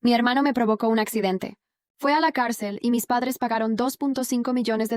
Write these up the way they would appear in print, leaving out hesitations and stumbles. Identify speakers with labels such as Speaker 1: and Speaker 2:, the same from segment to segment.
Speaker 1: Mi hermano me provocó un accidente. Fue a la cárcel y mis padres pagaron $2.5 millones.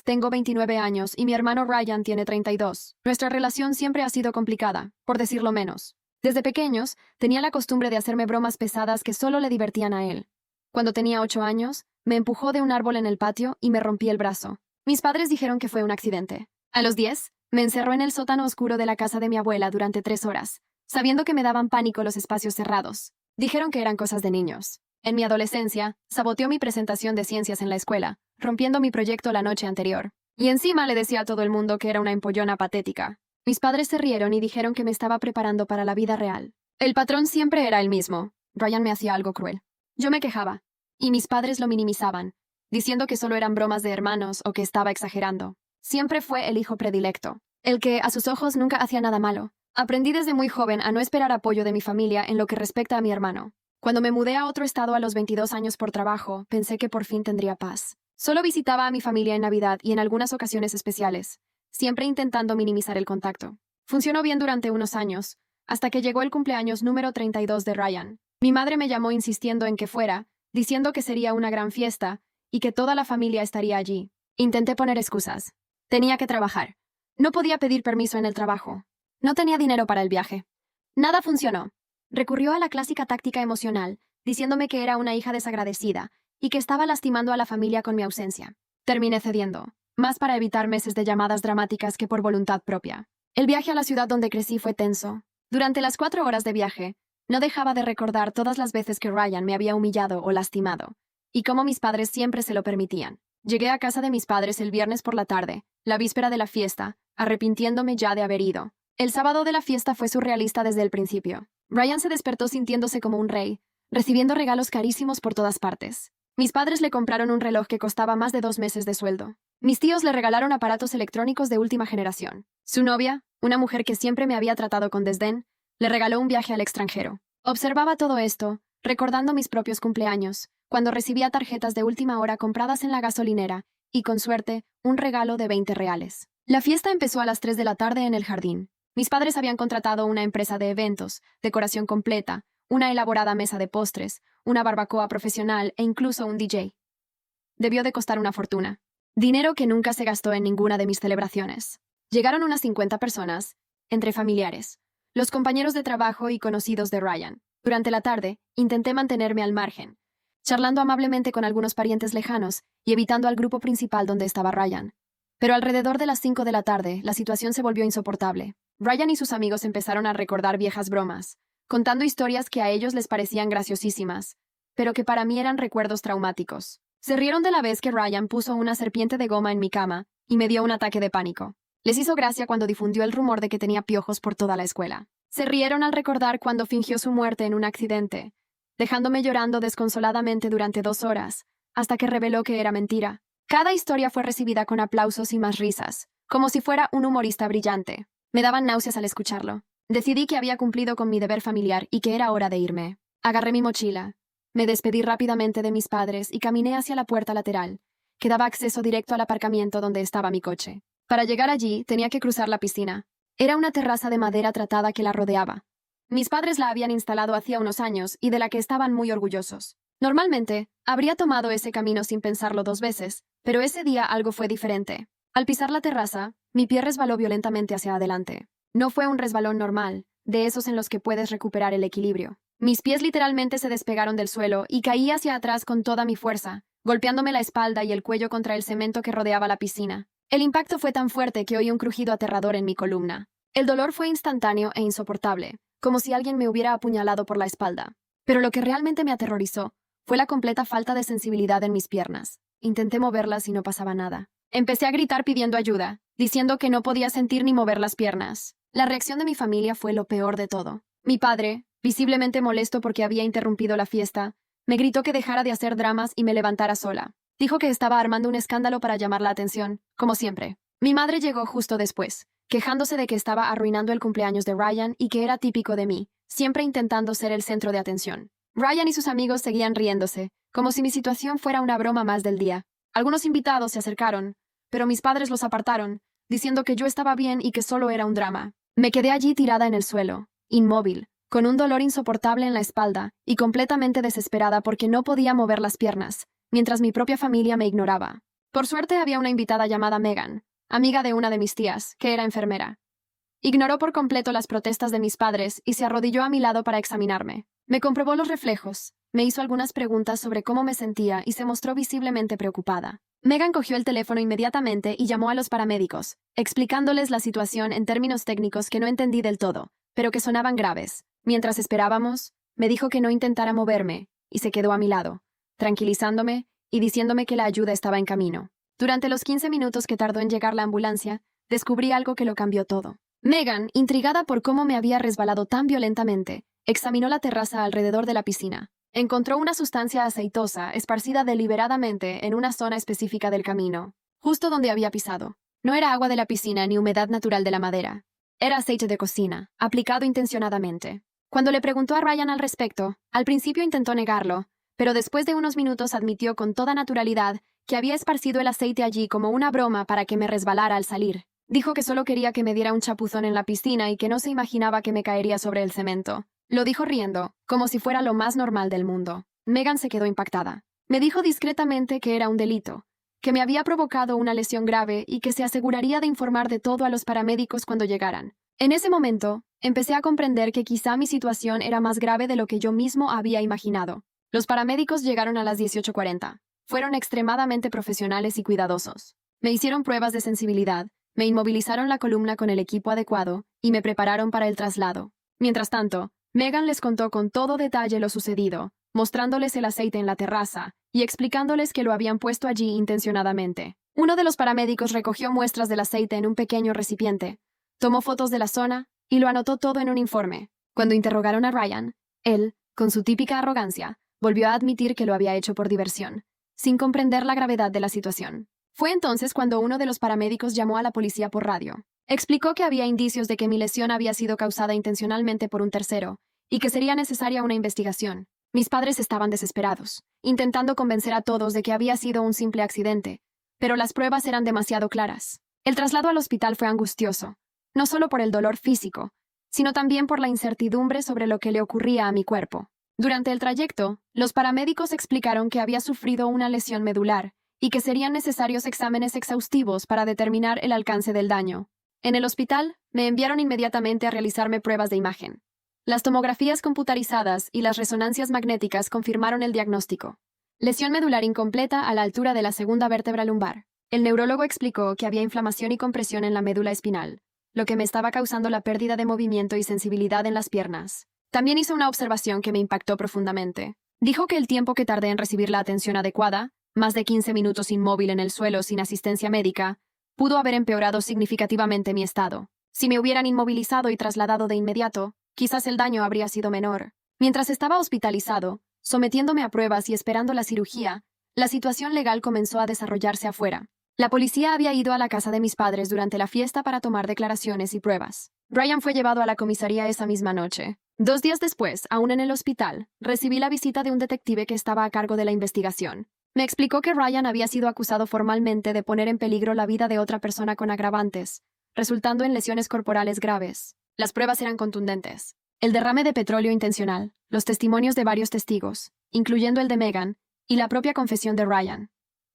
Speaker 1: Tengo 29 años y mi hermano Ryan tiene 32. Nuestra relación siempre ha sido complicada, por decirlo menos. Desde pequeños, tenía la costumbre de hacerme bromas pesadas que solo le divertían a él. Cuando tenía 8 años, me empujó de un árbol en el patio y me rompí el brazo. Mis padres dijeron que fue un accidente. A los 10, me encerró en el sótano oscuro de la casa de mi abuela durante 3 horas, sabiendo que me daban pánico los espacios cerrados. Dijeron que eran cosas de niños. En mi adolescencia, saboteó mi presentación de ciencias en la escuela, rompiendo mi proyecto la noche anterior. Y encima le decía a todo el mundo que era una empollona patética. Mis padres se rieron y dijeron que me estaba preparando para la vida real. El patrón siempre era el mismo. Ryan me hacía algo cruel. Yo me quejaba, y mis padres lo minimizaban, diciendo que solo eran bromas de hermanos o que estaba exagerando. Siempre fue el hijo predilecto, el que, a sus ojos, nunca hacía nada malo. Aprendí desde muy joven a no esperar apoyo de mi familia en lo que respecta a mi hermano. Cuando me mudé a otro estado a los 22 años por trabajo, pensé que por fin tendría paz. Solo visitaba a mi familia en Navidad y en algunas ocasiones especiales, siempre intentando minimizar el contacto. Funcionó bien durante unos años, hasta que llegó el cumpleaños número 32 de Ryan. Mi madre me llamó insistiendo en que fuera, diciendo que sería una gran fiesta y que toda la familia estaría allí. Intenté poner excusas. Tenía que trabajar. No podía pedir permiso en el trabajo. No tenía dinero para el viaje. Nada funcionó. Recurrió a la clásica táctica emocional, diciéndome que era una hija desagradecida y que estaba lastimando a la familia con mi ausencia. Terminé cediendo, más para evitar meses de llamadas dramáticas que por voluntad propia. El viaje a la ciudad donde crecí fue tenso. Durante las 4 horas de viaje, no dejaba de recordar todas las veces que Ryan me había humillado o lastimado, y cómo mis padres siempre se lo permitían. Llegué a casa de mis padres el viernes por la tarde, la víspera de la fiesta, arrepintiéndome ya de haber ido. El sábado de la fiesta fue surrealista desde el principio. Ryan se despertó sintiéndose como un rey, recibiendo regalos carísimos por todas partes. Mis padres le compraron un reloj que costaba más de 2 meses de sueldo. Mis tíos le regalaron aparatos electrónicos de última generación. Su novia, una mujer que siempre me había tratado con desdén, le regaló un viaje al extranjero. Observaba todo esto, recordando mis propios cumpleaños, cuando recibía tarjetas de última hora compradas en la gasolinera, y con suerte, un regalo de 20 reales. La fiesta empezó a las 3 de la tarde en el jardín. Mis padres habían contratado una empresa de eventos, decoración completa, una elaborada mesa de postres, una barbacoa profesional e incluso un DJ. Debió de costar una fortuna. Dinero que nunca se gastó en ninguna de mis celebraciones. Llegaron unas 50 personas, entre familiares, los compañeros de trabajo y conocidos de Ryan. Durante la tarde, intenté mantenerme al margen, charlando amablemente con algunos parientes lejanos y evitando al grupo principal donde estaba Ryan. Pero alrededor de las 5 de la tarde, la situación se volvió insoportable. Ryan y sus amigos empezaron a recordar viejas bromas, contando historias que a ellos les parecían graciosísimas, pero que para mí eran recuerdos traumáticos. Se rieron de la vez que Ryan puso una serpiente de goma en mi cama y me dio un ataque de pánico. Les hizo gracia cuando difundió el rumor de que tenía piojos por toda la escuela. Se rieron al recordar cuando fingió su muerte en un accidente, dejándome llorando desconsoladamente durante 2 horas, hasta que reveló que era mentira. Cada historia fue recibida con aplausos y más risas, como si fuera un humorista brillante. Me daban náuseas al escucharlo. Decidí que había cumplido con mi deber familiar y que era hora de irme. Agarré mi mochila. Me despedí rápidamente de mis padres y caminé hacia la puerta lateral, que daba acceso directo al aparcamiento donde estaba mi coche. Para llegar allí, tenía que cruzar la piscina. Era una terraza de madera tratada que la rodeaba. Mis padres la habían instalado hacía unos años y de la que estaban muy orgullosos. Normalmente, habría tomado ese camino sin pensarlo 2 veces, pero ese día algo fue diferente. Al pisar la terraza, mi pie resbaló violentamente hacia adelante. No fue un resbalón normal, de esos en los que puedes recuperar el equilibrio. Mis pies literalmente se despegaron del suelo y caí hacia atrás con toda mi fuerza, golpeándome la espalda y el cuello contra el cemento que rodeaba la piscina. El impacto fue tan fuerte que oí un crujido aterrador en mi columna. El dolor fue instantáneo e insoportable, como si alguien me hubiera apuñalado por la espalda. Pero lo que realmente me aterrorizó fue la completa falta de sensibilidad en mis piernas. Intenté moverlas y no pasaba nada. Empecé a gritar pidiendo ayuda, diciendo que no podía sentir ni mover las piernas. La reacción de mi familia fue lo peor de todo. Mi padre, visiblemente molesto porque había interrumpido la fiesta, me gritó que dejara de hacer dramas y me levantara sola. Dijo que estaba armando un escándalo para llamar la atención, como siempre. Mi madre llegó justo después, quejándose de que estaba arruinando el cumpleaños de Ryan y que era típico de mí, siempre intentando ser el centro de atención. Ryan y sus amigos seguían riéndose, como si mi situación fuera una broma más del día. Algunos invitados se acercaron, pero mis padres los apartaron, diciendo que yo estaba bien y que solo era un drama. Me quedé allí tirada en el suelo, inmóvil, con un dolor insoportable en la espalda y completamente desesperada porque no podía mover las piernas, mientras mi propia familia me ignoraba. Por suerte había una invitada llamada Megan, amiga de una de mis tías, que era enfermera. Ignoró por completo las protestas de mis padres y se arrodilló a mi lado para examinarme. Me comprobó los reflejos, me hizo algunas preguntas sobre cómo me sentía y se mostró visiblemente preocupada. Megan cogió el teléfono inmediatamente y llamó a los paramédicos, explicándoles la situación en términos técnicos que no entendí del todo, pero que sonaban graves. Mientras esperábamos, me dijo que no intentara moverme, y se quedó a mi lado, tranquilizándome y diciéndome que la ayuda estaba en camino. Durante los 15 minutos que tardó en llegar la ambulancia, descubrí algo que lo cambió todo. Megan, intrigada por cómo me había resbalado tan violentamente, examinó la terraza alrededor de la piscina. Encontró una sustancia aceitosa esparcida deliberadamente en una zona específica del camino, justo donde había pisado. No era agua de la piscina ni humedad natural de la madera. Era aceite de cocina, aplicado intencionadamente. Cuando le preguntó a Ryan al respecto, al principio intentó negarlo, pero después de unos minutos admitió con toda naturalidad que había esparcido el aceite allí como una broma para que me resbalara al salir. Dijo que solo quería que me diera un chapuzón en la piscina y que no se imaginaba que me caería sobre el cemento. Lo dijo riendo, como si fuera lo más normal del mundo. Megan se quedó impactada. Me dijo discretamente que era un delito, que me había provocado una lesión grave y que se aseguraría de informar de todo a los paramédicos cuando llegaran. En ese momento, empecé a comprender que quizá mi situación era más grave de lo que yo mismo había imaginado. Los paramédicos llegaron a las 18:40. Fueron extremadamente profesionales y cuidadosos. Me hicieron pruebas de sensibilidad, me inmovilizaron la columna con el equipo adecuado y me prepararon para el traslado. Mientras tanto, Megan les contó con todo detalle lo sucedido, mostrándoles el aceite en la terraza y explicándoles que lo habían puesto allí intencionadamente. Uno de los paramédicos recogió muestras del aceite en un pequeño recipiente, tomó fotos de la zona y lo anotó todo en un informe. Cuando interrogaron a Ryan, él, con su típica arrogancia, volvió a admitir que lo había hecho por diversión, sin comprender la gravedad de la situación. Fue entonces cuando uno de los paramédicos llamó a la policía por radio. Explicó que había indicios de que mi lesión había sido causada intencionalmente por un tercero y que sería necesaria una investigación. Mis padres estaban desesperados, intentando convencer a todos de que había sido un simple accidente, pero las pruebas eran demasiado claras. El traslado al hospital fue angustioso, no solo por el dolor físico, sino también por la incertidumbre sobre lo que le ocurría a mi cuerpo. Durante el trayecto, los paramédicos explicaron que había sufrido una lesión medular y que serían necesarios exámenes exhaustivos para determinar el alcance del daño. En el hospital, me enviaron inmediatamente a realizarme pruebas de imagen. Las tomografías computarizadas y las resonancias magnéticas confirmaron el diagnóstico. Lesión medular incompleta a la altura de la segunda vértebra lumbar. El neurólogo explicó que había inflamación y compresión en la médula espinal, lo que me estaba causando la pérdida de movimiento y sensibilidad en las piernas. También hizo una observación que me impactó profundamente. Dijo que el tiempo que tardé en recibir la atención adecuada, más de 15 minutos inmóvil en el suelo sin asistencia médica, pudo haber empeorado significativamente mi estado. Si me hubieran inmovilizado y trasladado de inmediato, quizás el daño habría sido menor. Mientras estaba hospitalizado, sometiéndome a pruebas y esperando la cirugía, la situación legal comenzó a desarrollarse afuera. La policía había ido a la casa de mis padres durante la fiesta para tomar declaraciones y pruebas. Ryan fue llevado a la comisaría esa misma noche. 2 días después, aún en el hospital, recibí la visita de un detective que estaba a cargo de la investigación. Me explicó que Ryan había sido acusado formalmente de poner en peligro la vida de otra persona con agravantes, resultando en lesiones corporales graves. Las pruebas eran contundentes. El derrame de petróleo intencional, los testimonios de varios testigos, incluyendo el de Megan, y la propia confesión de Ryan.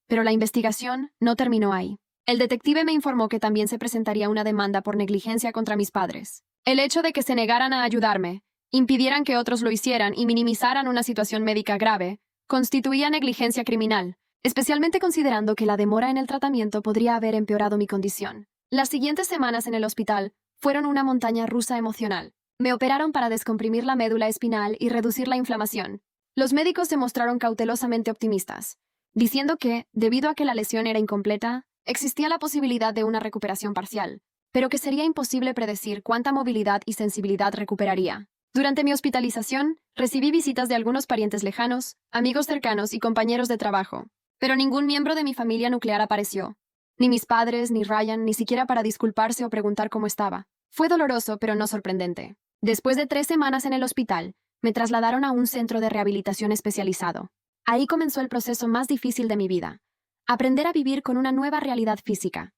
Speaker 1: Pero la investigación no terminó ahí. El detective me informó que también se presentaría una demanda por negligencia contra mis padres. El hecho de que se negaran a ayudarme, impidieran que otros lo hicieran y minimizaran una situación médica grave, constituía negligencia criminal, especialmente considerando que la demora en el tratamiento podría haber empeorado mi condición. Las siguientes semanas en el hospital fueron una montaña rusa emocional. Me operaron para descomprimir la médula espinal y reducir la inflamación. Los médicos se mostraron cautelosamente optimistas, diciendo que, debido a que la lesión era incompleta, existía la posibilidad de una recuperación parcial, pero que sería imposible predecir cuánta movilidad y sensibilidad recuperaría. Durante mi hospitalización, recibí visitas de algunos parientes lejanos, amigos cercanos y compañeros de trabajo, pero ningún miembro de mi familia nuclear apareció. Ni mis padres, ni Ryan, ni siquiera para disculparse o preguntar cómo estaba. Fue doloroso, pero no sorprendente. Después de 3 semanas en el hospital, me trasladaron a un centro de rehabilitación especializado. Ahí comenzó el proceso más difícil de mi vida. Aprender a vivir con una nueva realidad física.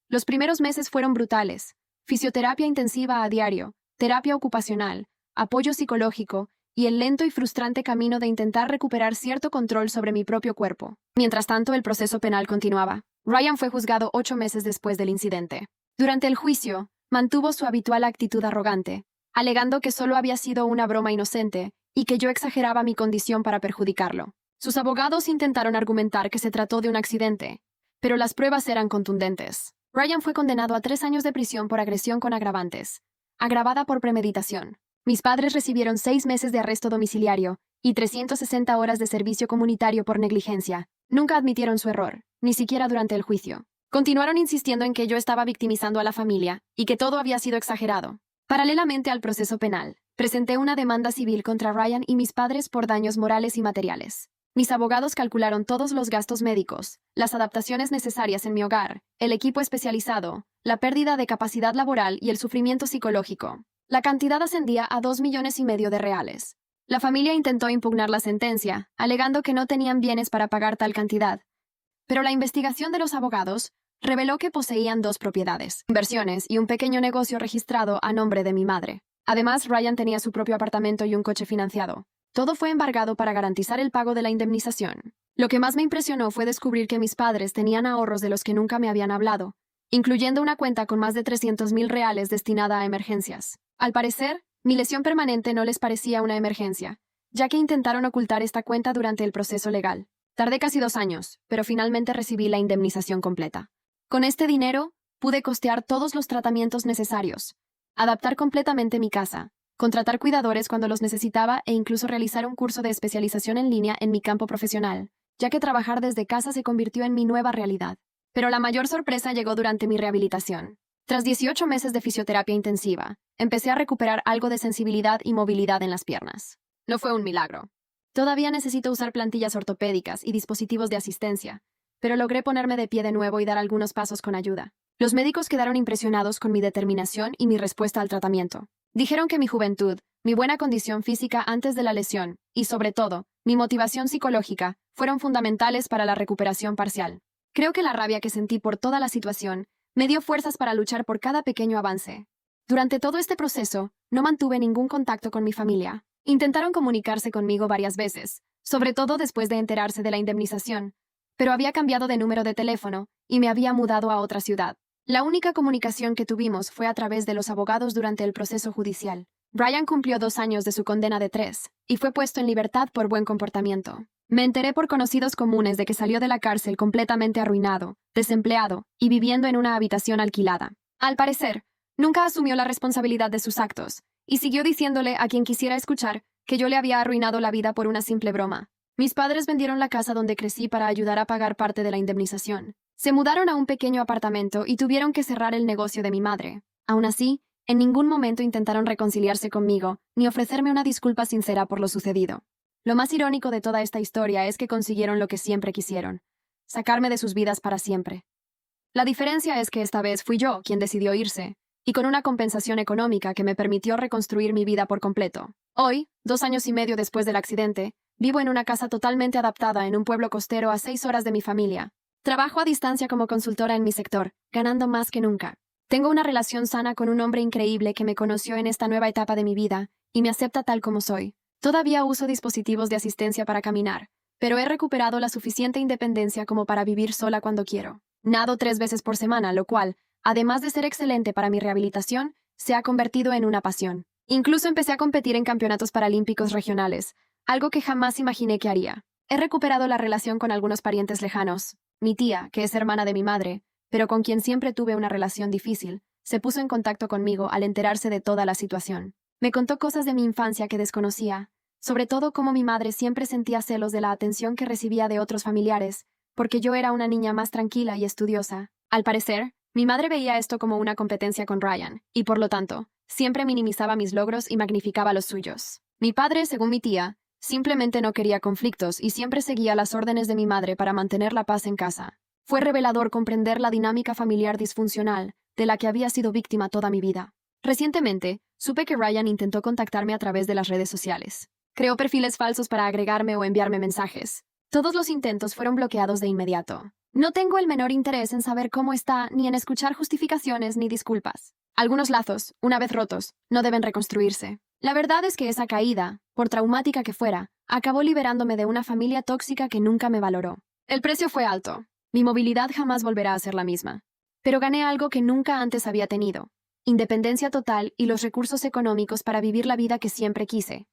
Speaker 1: Los primeros meses fueron brutales. Fisioterapia intensiva a diario, terapia ocupacional, apoyo psicológico y el lento y frustrante camino de intentar recuperar cierto control sobre mi propio cuerpo. Mientras tanto, el proceso penal continuaba. Ryan fue juzgado 8 meses después del incidente. Durante el juicio, mantuvo su habitual actitud arrogante, alegando que solo había sido una broma inocente y que yo exageraba mi condición para perjudicarlo. Sus abogados intentaron argumentar que se trató de un accidente, pero las pruebas eran contundentes. Ryan fue condenado a 3 años de prisión por agresión con agravantes, agravada por premeditación. Mis padres recibieron 6 meses de arresto domiciliario y 360 horas de servicio comunitario por negligencia. Nunca admitieron su error, ni siquiera durante el juicio. Continuaron insistiendo en que yo estaba victimizando a la familia y que todo había sido exagerado. Paralelamente al proceso penal, presenté una demanda civil contra Ryan y mis padres por daños morales y materiales. Mis abogados calcularon todos los gastos médicos, las adaptaciones necesarias en mi hogar, el equipo especializado, la pérdida de capacidad laboral y el sufrimiento psicológico. La cantidad ascendía a 2,5 millones de reales. La familia intentó impugnar la sentencia, alegando que no tenían bienes para pagar tal cantidad. Pero la investigación de los abogados reveló que poseían 2 propiedades, inversiones y un pequeño negocio registrado a nombre de mi madre. Además, Ryan tenía su propio apartamento y un coche financiado. Todo fue embargado para garantizar el pago de la indemnización. Lo que más me impresionó fue descubrir que mis padres tenían ahorros de los que nunca me habían hablado, incluyendo una cuenta con más de 300,000 reales destinada a emergencias. Al parecer, mi lesión permanente no les parecía una emergencia, ya que intentaron ocultar esta cuenta durante el proceso legal. Tardé casi 2 años, pero finalmente recibí la indemnización completa. Con este dinero, pude costear todos los tratamientos necesarios, adaptar completamente mi casa, contratar cuidadores cuando los necesitaba e incluso realizar un curso de especialización en línea en mi campo profesional, ya que trabajar desde casa se convirtió en mi nueva realidad. Pero la mayor sorpresa llegó durante mi rehabilitación. Tras 18 meses de fisioterapia intensiva, empecé a recuperar algo de sensibilidad y movilidad en las piernas. No fue un milagro. Todavía necesito usar plantillas ortopédicas y dispositivos de asistencia, pero logré ponerme de pie de nuevo y dar algunos pasos con ayuda. Los médicos quedaron impresionados con mi determinación y mi respuesta al tratamiento. Dijeron que mi juventud, mi buena condición física antes de la lesión y, sobre todo, mi motivación psicológica fueron fundamentales para la recuperación parcial. Creo que la rabia que sentí por toda la situación me dio fuerzas para luchar por cada pequeño avance. Durante todo este proceso, no mantuve ningún contacto con mi familia. Intentaron comunicarse conmigo varias veces, sobre todo después de enterarse de la indemnización, pero había cambiado de número de teléfono y me había mudado a otra ciudad. La única comunicación que tuvimos fue a través de los abogados durante el proceso judicial. Ryan cumplió 2 años de su condena de 3 y fue puesto en libertad por buen comportamiento. Me enteré por conocidos comunes de que salió de la cárcel completamente arruinado, desempleado y viviendo en una habitación alquilada. Al parecer, nunca asumió la responsabilidad de sus actos y siguió diciéndole a quien quisiera escuchar que yo le había arruinado la vida por una simple broma. Mis padres vendieron la casa donde crecí para ayudar a pagar parte de la indemnización. Se mudaron a un pequeño apartamento y tuvieron que cerrar el negocio de mi madre. Aún así, en ningún momento intentaron reconciliarse conmigo ni ofrecerme una disculpa sincera por lo sucedido. Lo más irónico de toda esta historia es que consiguieron lo que siempre quisieron: sacarme de sus vidas para siempre. La diferencia es que esta vez fui yo quien decidió irse, y con una compensación económica que me permitió reconstruir mi vida por completo. Hoy, 2 años y medio después del accidente, vivo en una casa totalmente adaptada en un pueblo costero a 6 horas de mi familia. Trabajo a distancia como consultora en mi sector, ganando más que nunca. Tengo una relación sana con un hombre increíble que me conoció en esta nueva etapa de mi vida y me acepta tal como soy. Todavía uso dispositivos de asistencia para caminar, pero he recuperado la suficiente independencia como para vivir sola cuando quiero. Nado 3 veces por semana, lo cual, además de ser excelente para mi rehabilitación, se ha convertido en una pasión. Incluso empecé a competir en campeonatos paralímpicos regionales, algo que jamás imaginé que haría. He recuperado la relación con algunos parientes lejanos. Mi tía, que es hermana de mi madre, pero con quien siempre tuve una relación difícil, se puso en contacto conmigo al enterarse de toda la situación. Me contó cosas de mi infancia que desconocía, sobre todo cómo mi madre siempre sentía celos de la atención que recibía de otros familiares, porque yo era una niña más tranquila y estudiosa. Al parecer, mi madre veía esto como una competencia con Ryan, y por lo tanto, siempre minimizaba mis logros y magnificaba los suyos. Mi padre, según mi tía, simplemente no quería conflictos y siempre seguía las órdenes de mi madre para mantener la paz en casa. Fue revelador comprender la dinámica familiar disfuncional de la que había sido víctima toda mi vida. Recientemente, supe que Ryan intentó contactarme a través de las redes sociales. Creó perfiles falsos para agregarme o enviarme mensajes. Todos los intentos fueron bloqueados de inmediato. No tengo el menor interés en saber cómo está, ni en escuchar justificaciones ni disculpas. Algunos lazos, una vez rotos, no deben reconstruirse. La verdad es que esa caída, por traumática que fuera, acabó liberándome de una familia tóxica que nunca me valoró. El precio fue alto. Mi movilidad jamás volverá a ser la misma. Pero gané algo que nunca antes había tenido: independencia total y los recursos económicos para vivir la vida que siempre quise.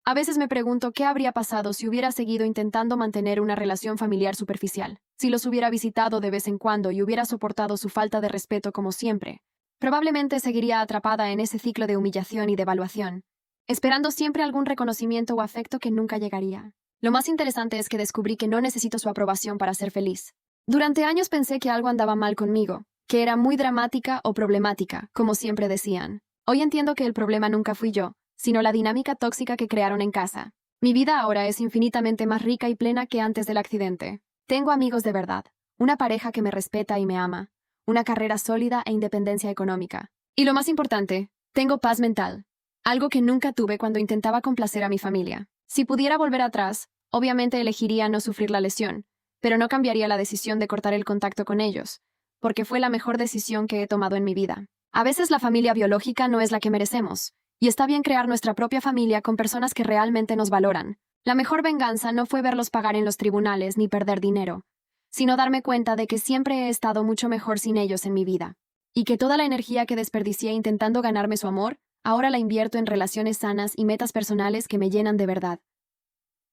Speaker 1: A veces me pregunto qué habría pasado si hubiera seguido intentando mantener una relación familiar superficial, si los hubiera visitado de vez en cuando y hubiera soportado su falta de respeto como siempre. Probablemente seguiría atrapada en ese ciclo de humillación y devaluación, esperando siempre algún reconocimiento o afecto que nunca llegaría. Lo más interesante es que descubrí que no necesito su aprobación para ser feliz. Durante años pensé que algo andaba mal conmigo, que era muy dramática o problemática, como siempre decían. Hoy entiendo que el problema nunca fui yo, sino la dinámica tóxica que crearon en casa. Mi vida ahora es infinitamente más rica y plena que antes del accidente. Tengo amigos de verdad, una pareja que me respeta y me ama, una carrera sólida e independencia económica. Y lo más importante, tengo paz mental, algo que nunca tuve cuando intentaba complacer a mi familia. Si pudiera volver atrás, obviamente elegiría no sufrir la lesión, pero no cambiaría la decisión de cortar el contacto con ellos, porque fue la mejor decisión que he tomado en mi vida. A veces la familia biológica no es la que merecemos, y está bien crear nuestra propia familia con personas que realmente nos valoran. La mejor venganza no fue verlos pagar en los tribunales ni perder dinero, sino darme cuenta de que siempre he estado mucho mejor sin ellos en mi vida, y que toda la energía que desperdicié intentando ganarme su amor, ahora la invierto en relaciones sanas y metas personales que me llenan de verdad.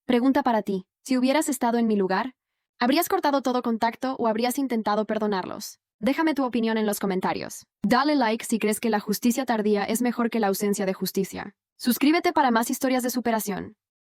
Speaker 1: Pregunta para ti: si hubieras estado en mi lugar, ¿habrías cortado todo contacto o habrías intentado perdonarlos? Déjame tu opinión en los comentarios. Dale like si crees que la justicia tardía es mejor que la ausencia de justicia. Suscríbete para más historias de superación.